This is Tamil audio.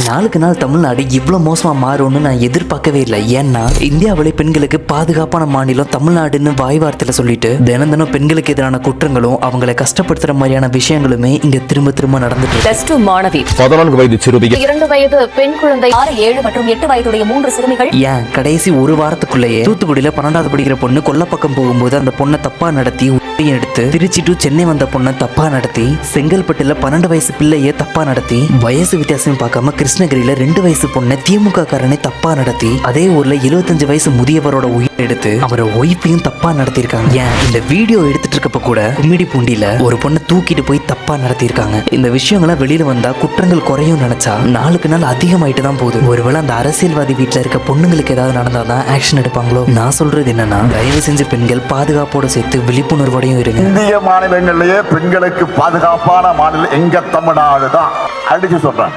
நாளுக்கு நாள் தமிழ்நாடு இவ்வளவு மோசமா மாறும்னு நான் எதிர்பார்க்கவே இல்லை. ஏன்னா இந்தியாவிலே பெண்களுக்கு பாதுகாப்பான மாநிலம் தமிழ்நாடுன்னு வாய் வார்த்தையில சொல்லிட்டு தினம் தினம் பெண்களுக்கு எதிரான குற்றங்களும் அவங்களை கஷ்டப்படுத்துற மாதிரியான விஷயங்களுமே இங்க திரும்ப திரும்ப நடந்துட்டு +2 மாணவி, 14 வயது சிறுமி, 2 வயது பெண் குழந்தை, 6, 7 மற்றும் 8 வயதுடைய 3 சிறுமிகள். ஏன் கடைசி ஒரு வாரத்துக்குள்ளேயே தூத்துக்குடியில 12வது படிக்கிற பொண்ணு கொல்லப்பக்கம் போகும்போது அந்த பொண்ணை தப்பா நடத்தி எடுத்து திருச்சி டு சென்னை வந்த பொண்ணை தப்பா நடத்தி, செங்கல்பட்டுல 12 வயசு பிள்ளைய தப்பா நடத்தி, வயசு வித்தியாசம் பார்க்காம கிருஷ்ணகிரியில 2 வயசு பொண்ணை திமுக காரனை தப்பா நடத்தி, அதே ஊர்ல 75 வயசு முதியவரோட உயிர் எடுத்து அவரை ஒய்ஃபையும் தப்பா நடத்திருக்காங்க. ஏன் இந்த வீடியோ எடுத்துட்டு இருக்கப்ப கூட கும்மிடி பூண்டியில ஒரு பொண்ணை தூக்கிட்டு போய் தப்பா நடத்திருக்காங்க. இந்த விஷயங்கள்லாம் வெளியில வந்தா குற்றங்கள் குறையும் நினைச்சா நாளுக்கு நாள் அதிகமாயிட்டு தான் போகுது. ஒருவேளை அந்த அரசியல்வாதி வீட்டுல இருக்க பொண்ணுங்களுக்கு ஏதாவது நடந்தாதான் ஆக்ஷன் எடுப்பாங்களோ? நான் சொல்றது என்னன்னா, தயவு செஞ்சு பெண்கள் பாதுகாப்போட சேர்த்து விழிப்புணர்வோடையும் இருங்க. இந்திய மாநிலங்களிலேயே பெண்களுக்கு பாதுகாப்பான மாநிலம் எங்க தமிழ்நாடு தான். அடிச்சு சொல்றேன்.